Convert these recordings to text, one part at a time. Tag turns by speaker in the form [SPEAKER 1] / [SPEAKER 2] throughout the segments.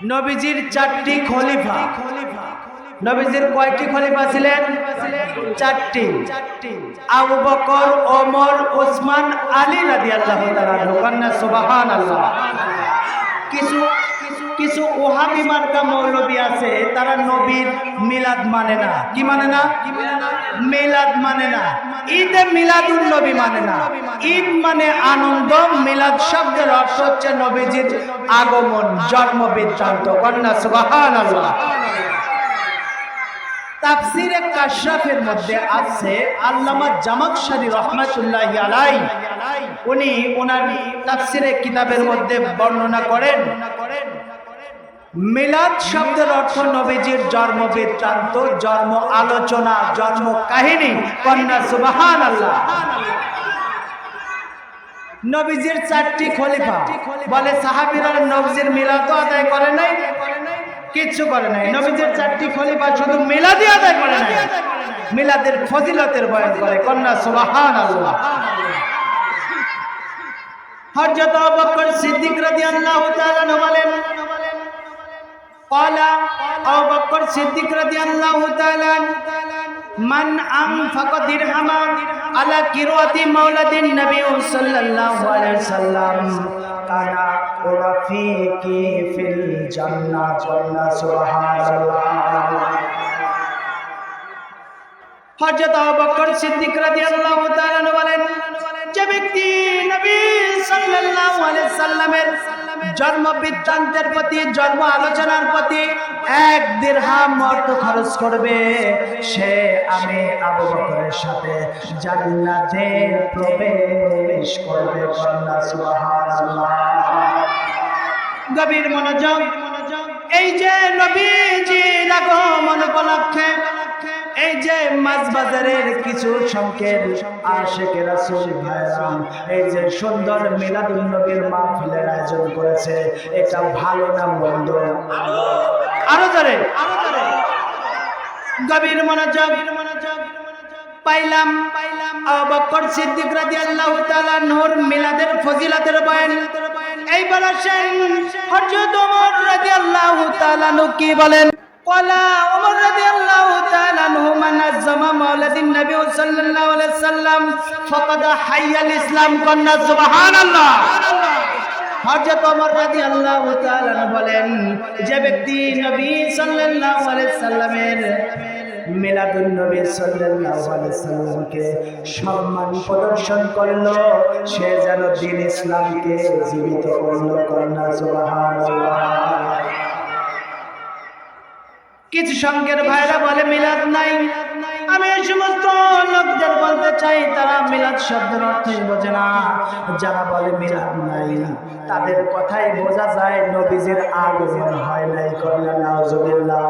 [SPEAKER 1] নবীজির চারটি খলিফা। নবীজির কয়টি খলিফা ছিলেন? চারটি। আবু বকর, ওমর, ওসমান, আলী রাদিয়াল্লাহু তাআলা। কন্যা সুবহানাল্লাহ। কিছু কিছু ওহাবি মার্কা মৌলবী আছে, তারা নবীর মিলাদ মানে না। কি মানে না? মিলাদ মানে না। ঈদে মিলাদুন নবী মানে না। ঈদ মানে আনন্দ, মিলাদ শব্দের অর্থ হচ্ছে নবীজির আগমন, জন্ম বৃত্তান্ত। কন্যা সুবহানাল্লাহ। তাফসীরে কাশফের মধ্যে আছে আল্লামা জামাখশরী রাহমাতুল্লাহি আলাইহি, উনি ওনার তাফসীরে কিতাবের মধ্যে বর্ণনা করেন, মিলাদ শব্দের অর্থ নবীজির জন্ম বৃত্তান্ত, জন্ম আলোচনা, জন্ম কাহিনী। কন্যা সুবহানাল্লাহ। নবীজির চারটি খলিফা। বলে সাহাবীরা নবীজির মিলাদ আদায় করে নাই, কিচ্ছু করে নাই। নবীজির চারটি খলিফা শুধু মিলাদই আদায় করে নাই, মিলাদের ফজিলতের বয়ান করে। কন্যা সুবহানাল্লাহ। হযরত আবু বকর সিদ্দিক রাদিয়াল্লাহু তাআলা বলেন, قال أبو بكر الصديق رضي الله تعالى من أنفق درهما على قراءة مولد النبي صلى الله عليه وسلم كان رفيقي في الجنة سبحان الله। হযরত আবু বকর সিদ্দিক রাদিয়াল্লাহু তাআলা বলেন, যে ব্যক্তি নবী সাল্লাল্লাহু আলাইহি সাল্লামের জন্ম বৃত্তান্তের প্রতি, জন্ম আলোচনার প্রতি 1 দিরহাম অর্থ খরচ করবে, সে আমি আবু বকরের সাথে জান্নাতে প্রবেশ করবে। সুবহানাল্লাহ। গভীর মনোযোগ। এই যে নবীজির আগমন উপলক্ষে এই যে মাছ বাজারের কিছু সংখ্যক আশিকে রাসূল ভাইরা এই যে সুন্দর মিলাদুন নবীর মাহফিলের আয়োজন করেছে, এটা ভালো না মন্দ? আরো জোরে। গভীর মনোযোগ। পাইলাম আবু বকর সিদ্দিক রাদিয়াল্লাহু তাআলা নূর মিলাদের ফজিলতের বয়ান। এইবার আসেন হযরত ওমর রাদিয়াল্লাহু তাআলা কি বলেন। قال عمر رضي الله تعالى عنه من نظم مولد النبي صلى الله عليه وسلم فقد حي الاسلام। কন্যা সুবহানাল্লাহ। হযরত ওমর রাদিয়াল্লাহু তাআলা বলেন, যে ব্যক্তি নবী সাল্লাল্লাহু আলাইহি সাল্লামের মিলাদুন নবী সাল্লাল্লাহু আলাইহি সাল্লামকে সম্মান প্রদর্শন করলো, সে যেন দ্বীন ইসলামকে জীবিত করলো। কন্যা সুবহানাল্লাহ। কিছু সংঘের ভাইরা বলে মিলাদ নাই। আমি এই সমস্ত লোকদের বলতে চাই, তারা মিলাদ শব্দের অর্থই বোঝে না। যারা বলে মিলাদ নাই, তাদের কথাই বোঝা যায় নবীজির আগমন হয় নাই। কন্যা নাউজুবিল্লাহ।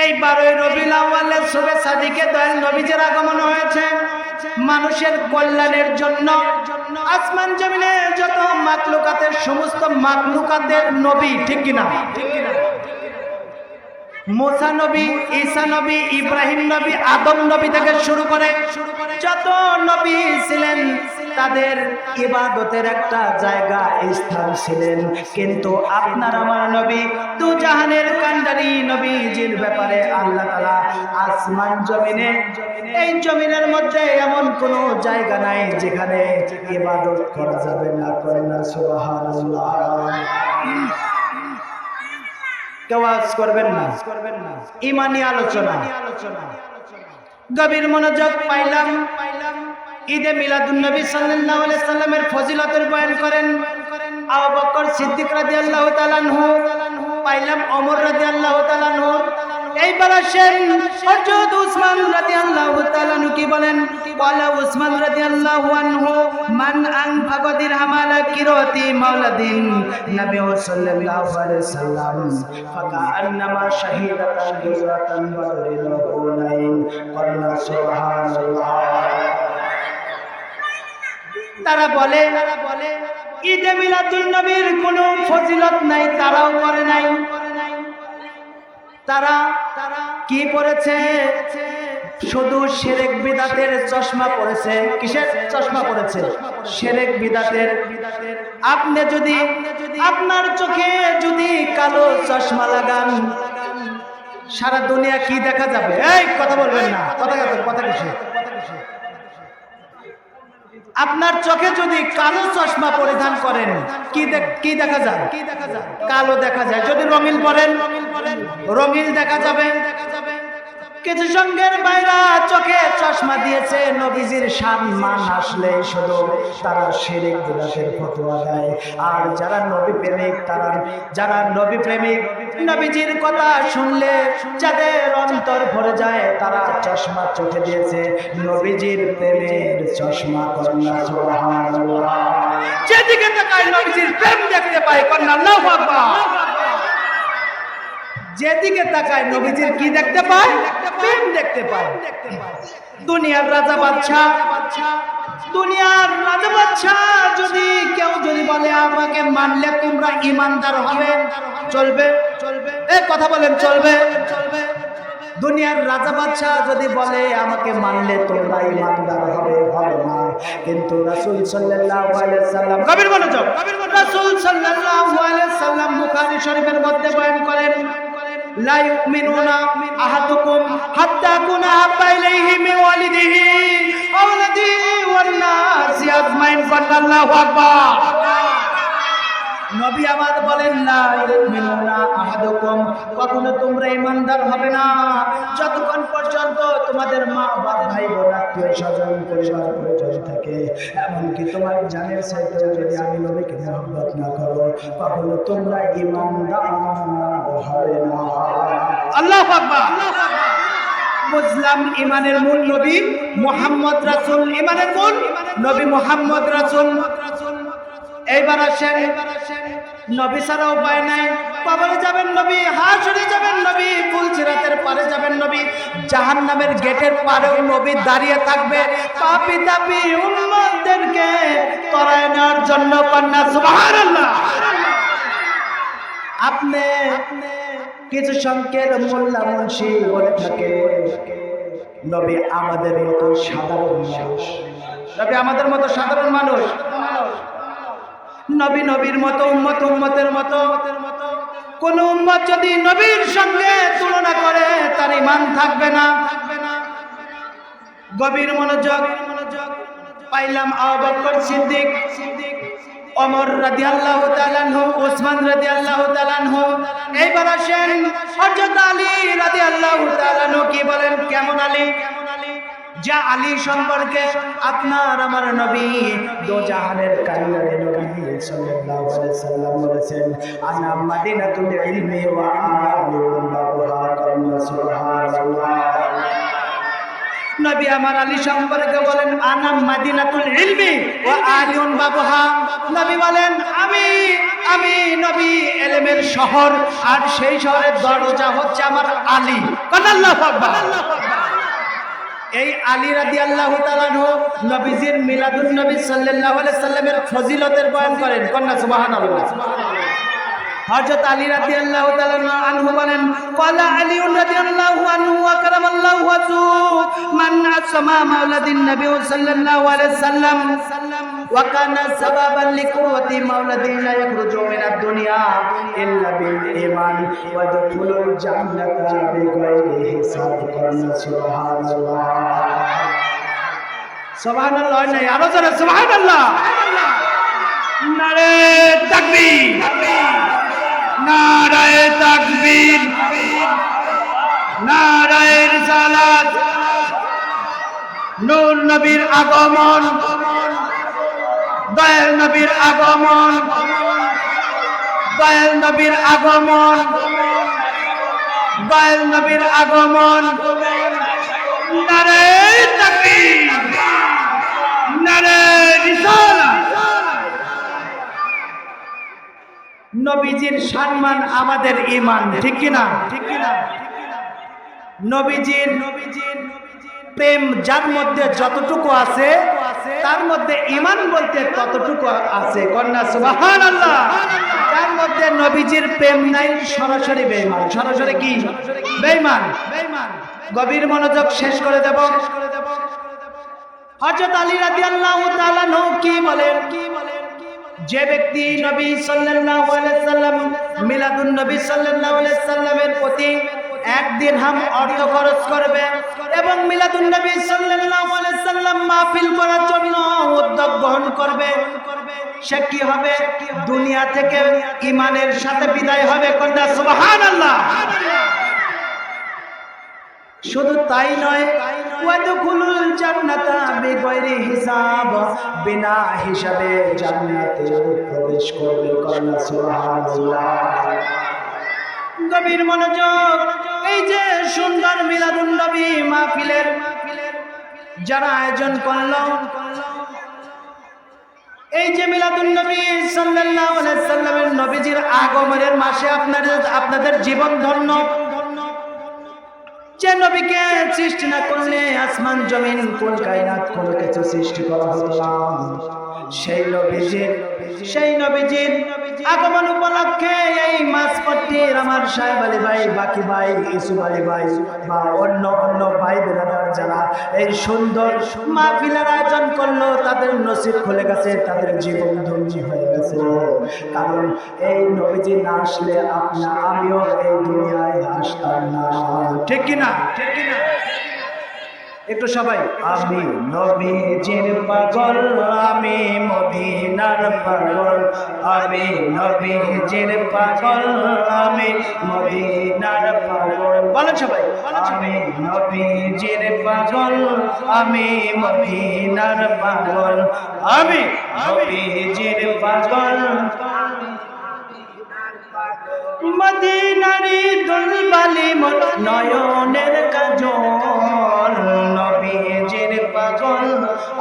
[SPEAKER 1] এই 12 রবিউল আউয়ালে শুভে সাদিকে দয়াল নবীজির আগমন হয়েছে মানুষের কল্যাণের জন্য। আসমান জমিনে যত মাখলুকাতের, সমস্ত মাখলুকাতের নবী, ঠিক কিনা? মুসা নবী, ঈসা নবী, ইব্রাহিম নবী, আদম নবী থেকে শুরু করে যত নবী ছিলেন, তাদের ইবাদতের একটা জায়গা, স্থান ছিলেন। কিন্তু আপনার আমার নবী দু জাহানের কান্ডারি নবীজির ব্যাপারে আল্লাহ তাআলা আসমান জমিনে, এই জমিনের মধ্যে এমন কোন জায়গা নাই যেখানে ইবাদত করা যাবে না। কন্যা সুবহানাল্লাহ। কেওয়াজ করবেন না, ইমানি আলোচনা। গভীর মনোযোগ। পাইলাম ঈদে মিলাদুন নবী সাল্লাল্লাহু আলাইহি সাল্লামের ফজিলতের বয়ান করেন আবু বকর সিদ্দিক রাদিয়াল্লাহু তাআলা আনহু। পাইলাম ওমর রাদিয়াল্লাহু তাআলা আনহু। এইবার আসেন হযরত উসমান রাদিয়াল্লাহু তাআলা আনহু কি বলেন। বলা উসমান রাদিয়াল্লাহু আনহু মান আনফাকা দিরহাম আলা কিরাতি মাওলাদিন নবী সাল্লাল্লাহু আলাইহি সাল্লাম ফাকান্নামা শাহিদাতান হিজরাতান বদরিল হুনাইন। কন্যা সুবহানাল্লাহ। তারা বলে ঈদে মিলাদুন নবীর কোনো ফজিলত নাই, তারাও করে নাই। তারা কি করেছে? শুধু শিরক বিদাতের চশমা পড়েছে। কিসের চশমা পড়েছে? শিরক বিদাতের। আপনি যদি আপনার চোখে যদি কালো চশমা লাগান, সারা দুনিয়া কি দেখা যাবে? এই কথা বলবেন না, কথা কিসে? আপনার চোখে যদি কালো চশমা পরিধান করেন কি দেখা যায়? কালো দেখা যায়। যদি রঙিন পরেন রঙিন দেখা যাবে। কিছু সঙ্গের বাইরা চোখে চশমা দিয়েছে, নবীজির সম্মান আসলে শুধু তারা শিরক বিদআতের ফতোয়া দেয়। আর যারা নবী প্রেমিক, যারা নবী প্রেমিক, নবীজির কথা শুনলে যাদের অন্তর ভরে যায়, তারা চশমা চোখে দিয়েছে নবীজির প্রেমের চশমা। কন্যা সুবহানাল্লাহ। যেদিকে তাকায় নবীজির প্রেম দেখতে পায়। কন্যা আল্লাহু আকবার। যেদিকে তাকায় নবীজির কি দেখতে পায়? প্রেম দেখতে পায়। দুনিয়ার রাজা বাদশা যদি কেউ যদি বলে আমাকে মানলে তোমরা ঈমানদার হবে, চলবে? এই কথা বলেন, চলবে? দুনিয়ার রাজা বাদশা যদি বলে আমাকে মানলে তোমরা ঈমানদার হবে, হবে না। কিন্তু রাসূল সাল্লাল্লাহু আলাইহি সাল্লাম, কবির মনোযোগ, রাসূল সাল্লাল্লাহু আলাইহি সাল্লাম বুখারী শরীফের মধ্যে বয়ান করেন, লা ইউমিনুনা আহাদুকুম হাত্তা কুনা আহাব্বা ইলাইহি মিন ওয়ালিদিহি ওয়া ওয়ালাদিহি ওয়ান নাসি আজমাইন। আল্লাহু আকবার। নবী আমার বলেন, লা ইউমিনুনা আহাদুকুম, কখনো তোমরা ঈমানদার হবে না যতক্ষণ পর্যন্ত তোমাদের মা বাবা ভাই বোন আত্মীয় স্বজন পরিবার পরিজন থাকে। এমনকি তোমার জানের চাইতেও যদি আমি নবীকে মহব্বত না করো, কখনো তোমরা ঈমানদার হবে না। আল্লাহু আকবার। বুঝলাম ইমানের মূল নবী মুহাম্মদ রাসূল। ইমানের মূল নবী মুহাম্মদ রাসূল। এইবার আসেন, নবী ছাড়া উপায় নাই। কবরে যাবেন নবী, হাসরে যাবেন নবী, ফুলসিরাতের পারে যাবেন নবী, জাহান্নামের গেটের পারেও নবী দাঁড়িয়ে থাকবে পাপী তাপী উম্মতদেরকে তরায় নেওয়ার জন্য। কন্যা সুবহানাল্লাহ। আপনি কিছু সংখ্যের মোল্লা মুন্সি বলে থাকে নবী আমাদের মতো সাধারণ মানুষ। নবী আমাদের মতো সাধারণ মানুষ। নবী নবীর মতো, উম্মত উম্মতের মতো। কোন উম্মত যদি নবীর সঙ্গে তুলনা করে তার ঈমান থাকবে না। গভীর মনোযোগ। পাইলাম আবু বকর সিদ্দিক, ওমর রাদিয়াল্লাহু তাআলা আনহু, ওসমান রাদিয়াল্লাহু তাআলা আনহু। এইবার আসেন হযরত আলী রাদিয়াল্লাহু তাআলা আনহু কি বলেন? কেমন আলী? যা আলী সম্পর্কে আপনার আমার নবী দো জাহানের কারিগরে নবী সাল্লাল্লাহু আলাইহি সাল্লাম বলেছেন, আনা মাদিনাতুল ইলমি ওয়া আলিউন বাবুহা। সুবহানাল্লাহ। নবী আমার আলী সম্পর্কে বলেন, আনা মাদিনাতুল ইলমি ওয়া আলিউন বাবুহা। নবী বলেন আমি নবী ইলমের শহর, আর সেই শহরের দরজা হচ্ছে আমার আলী। আল্লাহু আকবার। এই আলী রাদিয়াল্লাহু তাআলা আনহু নবীজির মিলাদুন নবী সাল্লাল্লাহু আলাইহি সাল্লামের ফজিলতের বয়ান করেন। কন্যা সুবহানাল্লাহ। হযরত আলী রাদিয়াল্লাহু তাআলা আনহু বলেন, ক্বালা আলী রাদিয়াল্লাহু আনহু ওয়া কারামাল্লাহু ওয়াজহু মান আসমা মাওলাদিন নবী সাল্লাল্লাহু আলাইহি সাল্লাম ওয়া কানা সাবাবান লিকুওয়াতি মাওলাদিন লা ইয়াখরুজু মিনাদ দুনিয়া ইল্লা বিল ঈমান ওয়া দুখুলুল জান্নাতা বিগাইরি হিসাব। সুবহানাল্লাহ। সুবহানাল্লাহ। নাই আরো জোরে সুবহানাল্লাহ। নারে তাকবীর, নারায়ে তাকবীর, নারায়ে রিসালাত। নূর নবীর আগমন, দয়াল নবীর আগমন, দয়াল নবীর আগমন, দয়াল নবীর আগমন। নারায়ে তাকবীর, নারায়ে রিসালাত। নবীজির সম্মান আমাদের ঈমান, ঠিক কি না? নবীজির প্রেম যার মধ্যে যতটুকু আছে তার মধ্যে ঈমান বলতে ততটুকু আছে। কন্যা সুবহানাল্লাহ। তার মধ্যে নবীজির প্রেম নাই, সরাসরি বেঈমান। সরাসরি কি? বেঈমান। গভীর মনোযোগ শেষ করে দেব। হযরত আলী রাদিয়াল্লাহু তাআলা আনহু কি বলেন, যে ব্যক্তি নবী সাল্লাল্লাহু আলাইহি সাল্লাম মিলাদুন নবী সাল্লাল্লাহু আলাইহি সাল্লামের প্রতি 1 দিরহাম অর্থ খরচ করবে এবং মিলাদুন নবী সাল্লাল্লাহু আলাইহি সাল্লাম মাহফিল করার জন্য উদ্যোগ গ্রহণ করবে, সে কি হবে? দুনিয়া থেকে ঈমানের সাথে বিদায় হবে। কন্যা সুবহানাল্লাহ। শুধু তাই নয়, ওয়াদখুলুল জান্নাতা বিগয়রি হিসাব, বিনা হিসাবে জান্নাতে প্রবেশ করবে। কন্যা সুবহানাল্লাহ। গভীর মনোযোগ। এই যে সুন্দর মিলাদুন নবী মাহফিলের যারা আয়োজন করলো, এই যে মিলাদুন নবী সাল্লাল্লাহু আলাইহি সাল্লামের নবীজির আগমনের মাসে আপনাদের জীবন ধন্য। যে নবীকে সৃষ্টি না করলে আসমান জমিন কোন কায়নাত কোনো কিছু সৃষ্টি করা হতো না। সেই নবীজির আগমন উপলক্ষে এই মাসপট্টির আমার সাহেব আলী ভাই, বাকি ভাই, ইসুফ আলী ভাই বা অন্য ভাই বেরাদার যারা এই সুন্দর মাহফিলের আয়োজন করলো, তাদের নসিব খুলে গেছে, তাদের জীবন ধন্য হয়ে গেছে। কারণ এই নবীজি না আসলে আমিও এই দুনিয়ায় আসতাম না। ঠিক কিনা? ঠিক কিনা? একটু সবাই, আমি নবীজির পাগল, আমি মদিনার পাগল, আমি নবীজির পাগল, আমি মদিনার পাগল। বলেন সবাই, আমি নবীজির পাগল, আমি মদিনার পাগল, আমি নবীজির পাগল, মদিনারি দুলবালি মোর নয়নের কাজল, নবীজির পাগল,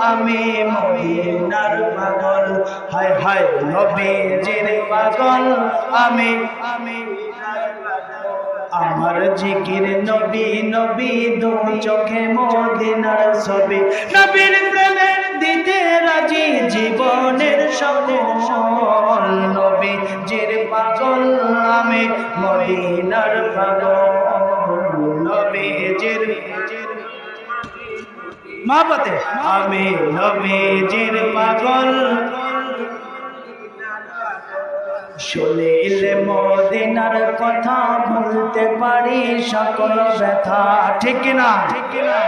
[SPEAKER 1] আমি মদিনার পাগল। হায় হায় নবীজির পাগল, আমি আমার জিকির নবী নবী, দু চোখে মদিনার ছবি, নবীর প্রেমে দিতে রাজি জীবনের সকল, নবীজির পাগল, আমি মদিনার পাগল, নবীজির মহব্বতে আমি নবীজির পাগল। শুনিলে মদিনার কথা ভুলতে পারি সকল ব্যথা। ঠিক না? ঠিক না?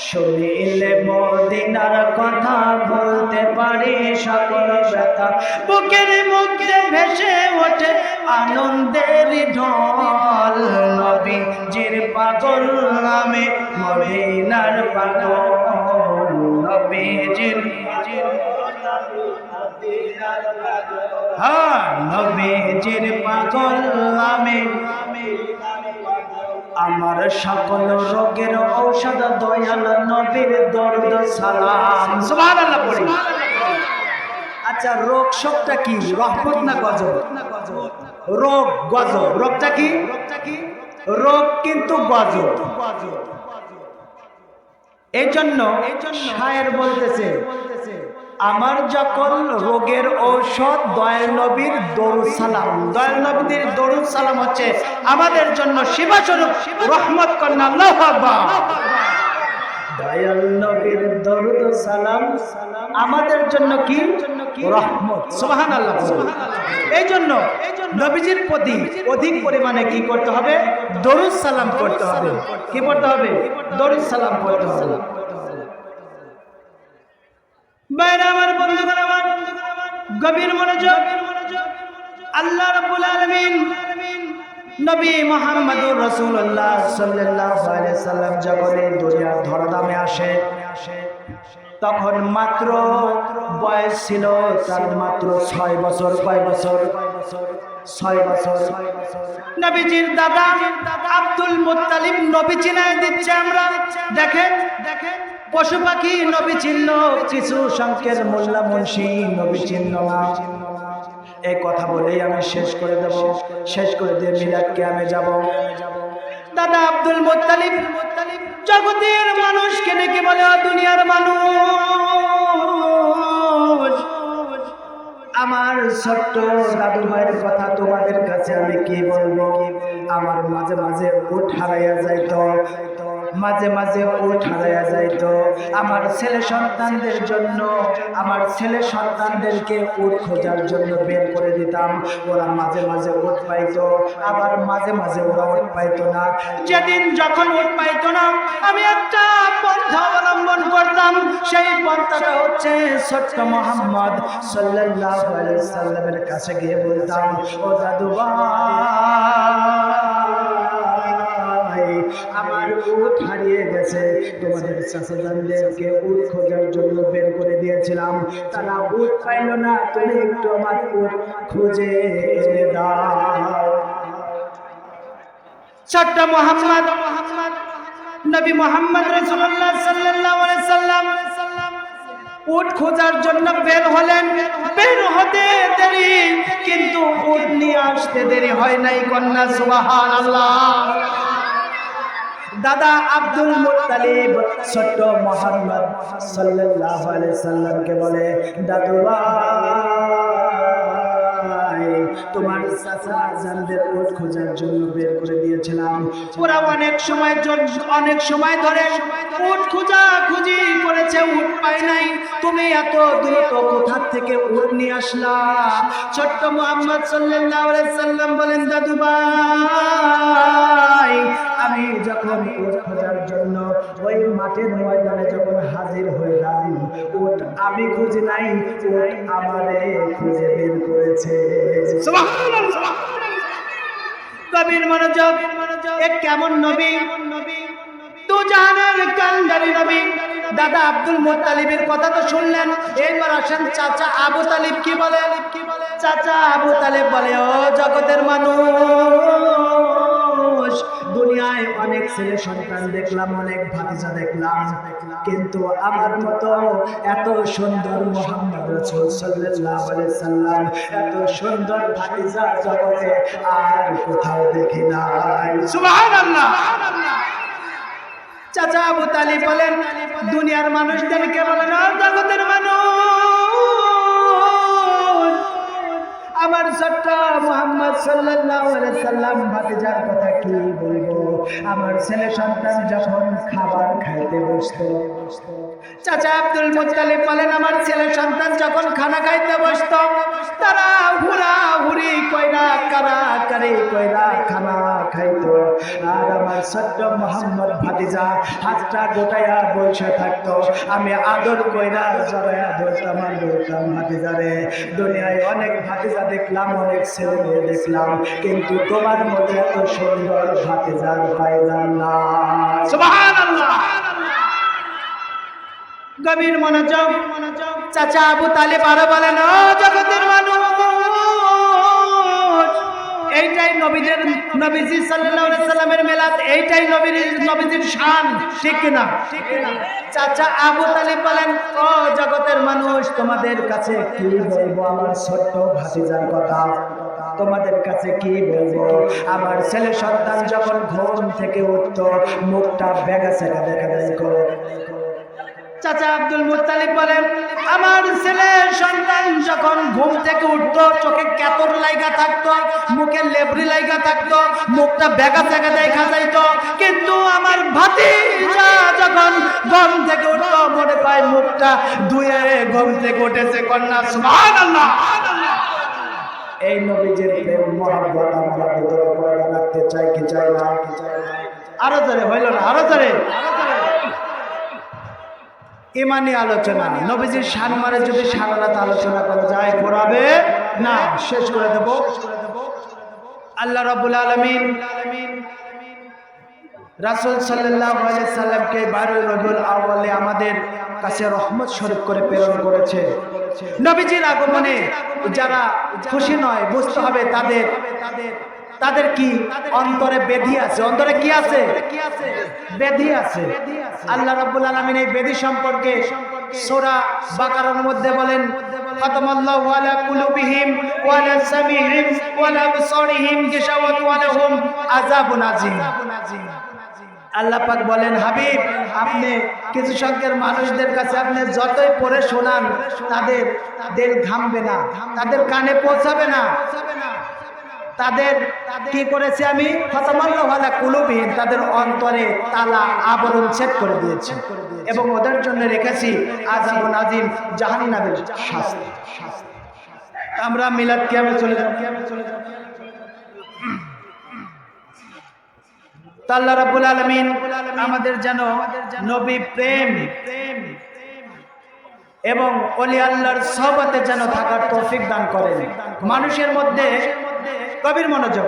[SPEAKER 1] শুনিলে মদিনার কথা বলতে পারি সকল ব্যথা, বুকের মধ্যে ভেসে ওঠে আনন্দের ঢল, নবীজির পাগল, আমি মদিনার পাগল, নবীজির নবীজির পাগল, আমি আমার সকল রোগের ঔষধ দয়াল নবীর দরুদ সালাম। সুবহানাল্লাহ পড়ি। আচ্ছা, রোগ শোকটা কি? রহমত না গজব? রোগ গজব। রোগটা কি? রোগ কিন্তু গজব। এই জন্য শায়ের বলতেছে, আমার যখন রোগের ঔষধ দয়াল নবীর দরুদ সালাম। দয়াল নবীর দরুদ সালাম হচ্ছে আমাদের জন্য শিফা স্বরূপ রহমত। কন্যা আল্লাহু আকবার। দয়াল নবীর দরুদ সালাম আমাদের জন্য কি? রহমত। সুবহানাল্লাহ। এই জন্য নবীজির প্রতি অধিক পরিমাণে কি করতে হবে? দরুদ সালাম করতে হবে। কি করতে হবে? দরুদ সালাম করতে হবে। বাইরে আমার বন্ধুগণ, আমার গভীর মনোযোগ। আল্লাহ রাব্বুল আলামিন নবী মুহাম্মদুর রাসূলুল্লাহ সাল্লাল্লাহু আলাইহি সাল্লাম যখন এই দুনিয়ার ধরাধামে আসে, তখন মাত্র বয়স ছিল তার মাত্র 6 বছর। কয় বছর? 6 বছর। নবীজির দাদা আব্দুল মুত্তালিব নবী চিনায় দিচ্ছে আমরা। দেখেন পশু পাখি নবী চিনল, কিছু সংখ্যের মোল্লা মুন্সি নবী চিনল না। এই কথা বলেই আমি শেষ করে দেব। শেষ করে দিয়ে মিলাদকে আমি যাব। দাদা আব্দুল মুত্তালিব জগতের মানুষকে ডেকে বলে, দুনিয়ার মানুষ, আমার ছোট্ট দাদু ভাইয়ের কথা তোমাদের কাছে আমি কি বলবো। আমার মাঝে মাঝে উট হারাইয়া যাইতো, মাঝে মাঝে উট হারাইয়া যাইতো। আমার ছেলে সন্তানদের জন্য, আমার ছেলে সন্তানদেরকে উট খোঁজার জন্য বের করে দিতাম। ওরা মাঝে মাঝে উট পাইতো, আবার মাঝে মাঝে ওরা উট পাইতো না। যেদিন যখন উট পাইতো না, আমি একটা পন্থা অবলম্বন করতাম। সেই পন্থাটা হচ্ছে ছোট্ট মুহাম্মদ সাল্লাল্লাহু আলাইহি সাল্লামের কাছে গিয়ে বলতাম, ও দাদু ভাই, আমার উট হারিয়ে গেছে। তোমাদের চাচাজানদেরকে উট খোঁজার জন্য বের করে দিয়েছিলাম, তারা উট পাইল না, তুমি একটু আমার উট খুঁজে এনে দাও। ছোট্ট মুহাম্মদ নবী মুহাম্মদ রাসূলুল্লাহ সাল্লাল্লাহু আলাইহি সাল্লাম উট খোঁজার জন্য বের হলেন। বের হতে দেরি, কিন্তু উট নিয়ে আসতে দেরি হয় নাই। কন্যা সুবহানাল্লাহ। দাদা আব্দুল মুত্তালিব ছোট্ট মুহাম্মদ সাল্লাল্লাহু আলাইহি সাল্লামকে বলে, দাদু ভাই, তোমার চাচা জানদের উট খোঁজার জন্য বের করে দিয়েছিলাম। ওরা অনেক সময় ধরে উট খুঁজি করেছে, উট পায় নাই। তুমি এত দ্রুত কোথা থেকে উট নিয়ে আসলা? ছোট্ট মুহাম্মদ সাল্লাল্লাহু আলাইহি সাল্লাম বলেন, দাদু ভাই, আমি যখন উট খোঁজার জন্য ওই মাঠের ময়দানে যখন হাজির হইলাম, উট আমি খুঁজি নাই, উট আমারে খুঁজে বের করেছে। সুবহানাল্লাহ। কবির মনোযোগ। এক কেমন নবী, দু জাহানের কান্ডারি নবী। দাদা আব্দুল মুত্তালিবের কথা তো শুনলেন, এইবার আসেন চাচা আবু তালিব কি বলে। চাচা আবু তালিব বলে, ও জগতের মানুষ, দুনিয়ায় অনেক ছেলে সন্তান দেখলাম, অনেক ভাতিজা দেখলাম, কিন্তু আমার মতো এত সুন্দর মুহাম্মদ রাসূল সাল্লাল্লাহু আলাইহি সাল্লাম, এত সুন্দর ভাতিজা জগতে আর কোথাও দেখি নাই। সুবহানাল্লাহ। চাচা আবু তালিব বলেন, দুনিয়ার মানুষদেরকে বলেন, ও জগতের মানুষ, আমার ছোট্ট মুহাম্মদ সাল্লাল্লাহু আলাইহি সাল্লাম ভাতিজার কথা কি বলবো। আমার ছেলে সন্তান যখন খাবার খাইতে বসতো, চাচা আব্দুল মুত্তালিব বলেন, আমার ছেলে সন্তান যখন খানা খাইতে বসতো, তারা হুড়াহুড়ি কইরা কারাকারি কইরা খানা খাইতো, আর আমার ছোট্ট মুহাম্মদ ভাতিজা হাতটা গোটাইয়া বসে থাকতো। আমি আদর কইরা জড়াইয়া ধরতাম আর বলতাম, ভাতিজারে, দুনিয়ায় অনেক ভাতিজা দেখলাম, অনেক ছেলে মেয়ে দেখলাম, কিন্তু তোমার মতো এত সুন্দর ভাতিজা পাইলাম না। সুবহানাল্লাহ। গভীর মনোযোগ। চাচা আবু তালিব আরো বলেন, ও জগতের মানুষ, এইটাই নবীজি সাল্লাল্লাহু আলাইহি সাল্লামের মিলাদ, এইটাই নবীজির শান, ঠিক কিনা? চাচা আবু তালিব বলেন, ও জগতের মানুষ, তোমাদের কাছে কি বলবো আমার ছোট্ট ভাতিজার কথা, তোমাদের কাছে কি বলবো। আমার ছেলে সন্তান যখন ঘুম থেকে উঠতো, মুখটা বেগাছেগা দেখা যায় করে। চাচা আব্দুল মুত্তালিব বলেন, আমার ছেলে সন্তান যখন ঘুম থেকে উঠতো, চোখে কাপড় লাগা থাকতো, মুখে লেবরি লাগা থাকতো, মুখটা বেগাছেগা দেখা যাইতো, কিন্তু আমার ভাতিজা যখন ঘুম থেকে উঠতো, মনে হয় মুখটা ধুয়ে ঘুম থেকে উঠেছে। কন্যা সুবহানাল্লাহ। এই নবীজির প্রেম মহব্বত আমরা ভিতরে পয়দা রাখতে চাই কি চাই না? আরো জোরে হইল না, আরো জোরে। ইমানি আলোচনা, নবীজির শানমারে যদি সারারাত আলোচনা করা যায়, পড়াবে না, শেষ করে দেব। আল্লাহ রাব্বুল আলামিন রাসূল সাল্লাল্লাহু আলাইহি সাল্লামকে 12 রবিউল আউয়ালে আমাদের কাছে রহমত স্বরূপ করে প্রেরণ করেছে। নবীজির আগমনে যারা খুশি নয়, বুঝতে হবে তাদের কি অন্তরে বেধি আছে। অন্তরে কি আছে? বেধি আছে। আল্লাহ রাব্বুল আলামিন এই বেধি সম্পর্কে সূরা বাকারার মধ্যে বলেন, খাতামাল্লাহু আলা কুলুবিহিম ওয়া আলা সামিহিম ওয়া আলা আবসারিহিম গিশাওয়াতুন ওয়া লাহুম আযাবুন আযীম। আল্লাহ পাক বলেন, হাবিব আপনি কিছু সংখ্যক মানুষদের কাছে আপনি যতই পড়ে শোনান তাদের দিল ঘামবে না, তাদের কানে পৌঁছাবে না। তাদের কি করেছে আমি? খতামাল্লাহু আলা কুলুবিহিম, তাদের অন্তরে তালা আবরণ ছেদ করে দিয়েছি এবং ওদের জন্য রেখেছি আযাবুন আযীম, জাহান্নামের শাস্তি। আমরা মিলাদ কিয়ামে চলে যাব। আল্লাহ রাব্বুল আলামিন আমাদের যেন নবী প্রেম এবং ওলি আল্লাহর সোহবতে যেন থাকার তৌফিক দান করেন। মানুষের মধ্যে গভীর মনোযোগ,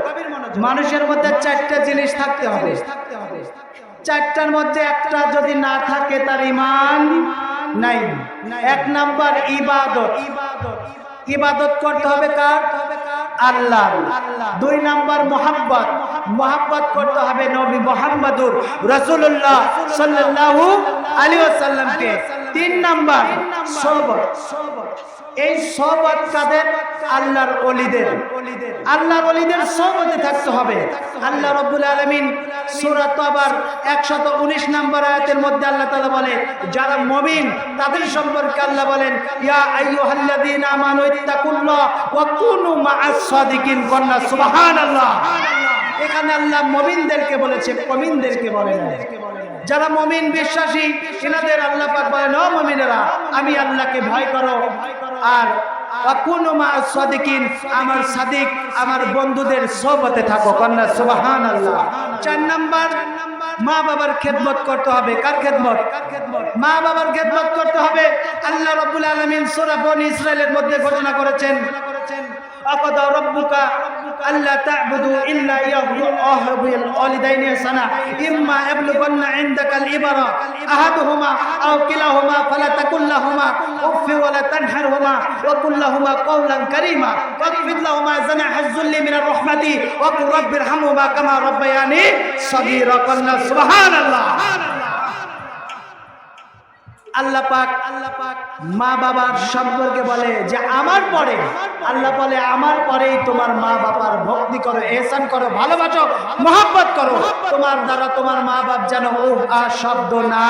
[SPEAKER 1] মানুষের মধ্যে চারটা জিনিস থাকতে হবে। চারটার মধ্যে একটা যদি না থাকে তার ঈমান নাই। এক নাম্বার ইবাদত, ইবাদত করতে হবে কার? আল্লাহ। দুই নাম্বার মুহাব্বত, মুহাব্বত করতে হবে নবী মুহাম্মদুর রাসূলুল্লাহ সাল্লাল্লাহু আলাইহি ওয়াসাল্লামকে। তিন নাম্বার সোহবত। এই সোহবত কাদের? আল্লাহর ওলিদের। আল্লাহর ওলিদের সোহবতে থাকতে হবে। আল্লাহ রাব্বুল আলামিন সূরা তাওবার 119 নম্বর আয়াতের মধ্যে আল্লাহ তাআলা বলে, যারা মুমিন তাদের সম্পর্কে আল্লাহ বলেন, ইয়া আইয়ুহাল্লাযীনা আমানু ইত্তাকুল্লাহ ওয়া কুনু মা'আস সাদিকিন। কন্যা সুবহানাল্লাহ। এখানে আল্লাহ মুমিনদেরকে বলেছে, মুমিনদেরকে বলেন না। যারা মুমিন বিশ্বাসী এনাদের আল্লাহ পাক বলেন, ও মুমিনেরা আমি আল্লাহকে ভয় করো আর ওয়াকুনু মা'আস সাদিকিন, আমার সাদিক আমার বন্ধুদের সোহবতে থাকো। কন্যা সুবহানাল্লাহ। চার নাম্বার মা বাবার খেদমত করতে হবে। কার খেদমত? মা বাবার খেদমত করতে হবে। আল্লাহ রাব্বুল আলামিন সূরা বনী ইসরাঈলের মধ্যে ঘোষণা করেছেন, আকাদা রাব্বুকা আল্লা তা'বুদু ইল্লা ইয়াহু ওয়া বিল ওয়ালিদাইনি ইহসানা ইম্মা ইয়াবলুগান্না ইনদাকাল ইবারা আহাদুহুমা আও কিলাহুমা ফালা তাকুল লাহুমা উফফি ওয়া লা তানহারহুমা ওয়া কুল লাহুমা কাওলান কারীমা ওয়াকফিদ লাহুমা জানাহাজ যুল্লি মিনার রাহমাতি ওয়া কুর রাব্বিরহামহুমা কামা রাব্বায়ানি সাগীরা। কন্যা সুবহানাল্লাহ। আল্লাহ পাক মা বাবার সম্পর্কে বলে যে আমার পরে, আল্লাহ বলে আমার পরেই তোমার মা বাবার ভক্তি করো, ইহসান করো, ভালোবাসো, মহব্বত করো। তোমার দ্বারা তোমার মা বাপ যেন শব্দ না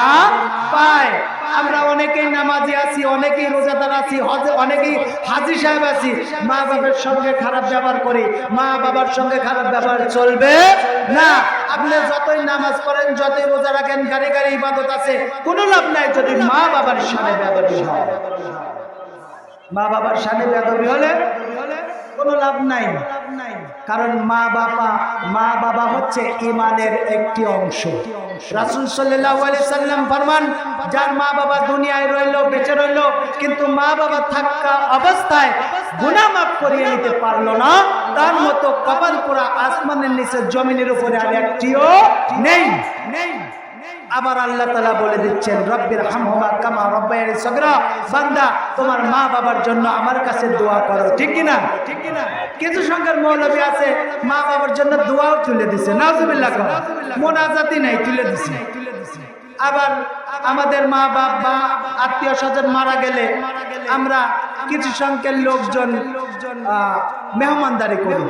[SPEAKER 1] পায়। আমরা অনেকেই নামাজি আছি, অনেকেই রোজাদার আছি, অনেকেই হাজী সাহেব আছি, মা বাবার সঙ্গে খারাপ ব্যবহার করি। মা বাবার সঙ্গে খারাপ ব্যবহার চলবে না। আপনি যতই নামাজ পড়েন, যতই রোজা রাখেন, গাড়ি গাড়ি ইবাদত আছে, কোনো লাভ নাই যদি মা বাবার সামনে বেয়াদবি হয়। মা বাবার সামনে বেয়াদবি হলে কোনো লাভ নাই। কারণ মা বাবা হচ্ছে ঈমানের একটি অংশ। রাসূল সাল্লাল্লাহু আলাইহি সাল্লাম ফরমান, যার মা বাবা দুনিয়ায় রইল, বেঁচে রইল, কিন্তু মা বাবা থাকা অবস্থায় গুনাহ মাফ করিয়ে নিতে পারলো না, তার মতো কপাল পোড়া আসমানের নিচে জমিনের উপরে আর একটিও নেই। আবার আল্লাহ তাআলা বলে দিচ্ছেন, রব্বিরহামহুমা কামা রাব্বায়ানি সগীরা। বান্দা তোমার মা বাবার জন্য আমার কাছে দোয়া করো। ঠিক কি না? কিছু সংখ্যার মৌলবী আছে মা বাবার জন্য দোয়াও তুলে দিছে, নাউজুবিল্লাহ, মোনাজাতি নাই, তুলে দিছে। আবার আমাদের মা বাপ বা আত্মীয় স্বজন মারা গেলে আমরা কিছু সংখ্যক লোকজন মেহমানদারি করি।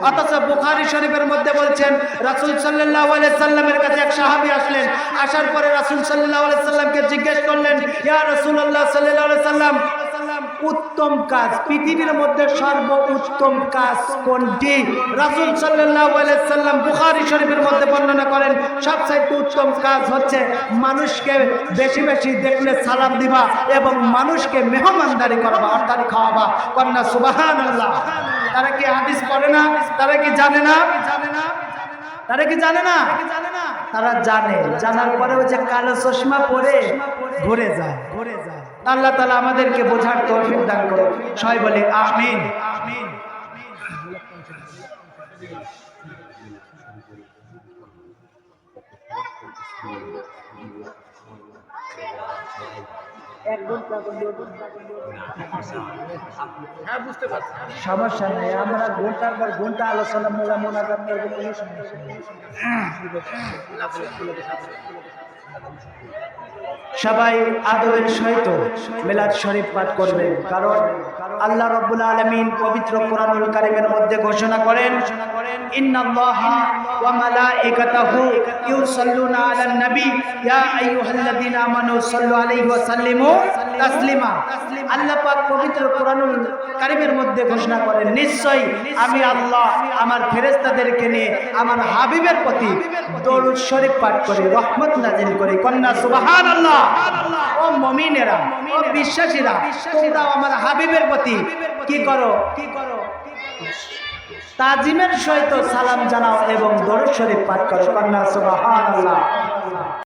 [SPEAKER 1] অথচ বুখারী শরীফের মধ্যে বলছেন, রাসূল সাল্লাল্লাহু আলাইহি সাল্লামের কাছে এক সাহাবী আসলেন। আসার পরে রাসূল সাল্লাল্লাহু আলাইহি সাল্লামকে জিজ্ঞেস করলেন, ইয়া রাসূলুল্লাহ সাল্লাল্লাহু আলাইহি সাল্লাম, উত্তম কাজ, পৃথিবীর মধ্যে সর্বোত্তম কাজ কোনটি? রাসূল সাল্লাল্লাহু আলাইহি সাল্লাম বুখারী শরীফের মধ্যে বর্ণনা করেন, সবচেয়ে উত্তম কাজ হচ্ছে মানুষকে বেশি বেশি দেখলে সালাম দিবা এবং মানুষকে মেহমানদারি করবা, অর্থাৎ খাওয়াবা। কন্যা সুবহানাল্লাহ। তারা কি হাদিস পড়ে না? তারা কি জানে না? তারা কি জানে না? তারা জানে, জানার পরেও যে কালো চশমা পরে ঘুরে যায়। আল্লাহ তাআলা আমাদেরকে বোঝার তৌফিক দান করুন। সবাই বলে আমিন। সমস্যা নেই, আমরা ঘন্টার পর ঘন্টা আলোচনা মোনাজাত করব, কোনো সমস্যা নেই। সবাই আদবের সহিত মিলাদ শরীফ পাঠ করবেন, কারণ আল্লাহ রাব্বুল আলামিন পবিত্র কোরআনুল কারীমের মধ্যে ঘোষণা করেন ইন্নাল্লাহা ওয়া মালাইকাতাহু ইউসাল্লুনা আলান নবী ইয়া আইয়ুহাল্লাযীনা আমানু সাল্লু আলাইহি ওয়া সাল্লিমু তাসলিমা। আল্লাহ পাক পবিত্র কোরআনুল কারীমের মধ্যে ঘোষণা করেন নিশ্চয়ই আমি আল্লাহ আমার ফেরেশতাদেরকে নিয়ে আমার হাবিবের প্রতি দরুদ শরীফ পাঠ করে রহমত নাজিল করে। কন্যা সুবহানাল্লাহ। ও মুমিনেরা, ও বিশ্বাসীরা, তোমরা আমার হাবিবের প্রতি কি করো? তাজিমের সহিত সালাম জানাও এবং দরুদ শরীফ পাঠ করো। কন্যা সুবহানাল্লাহ।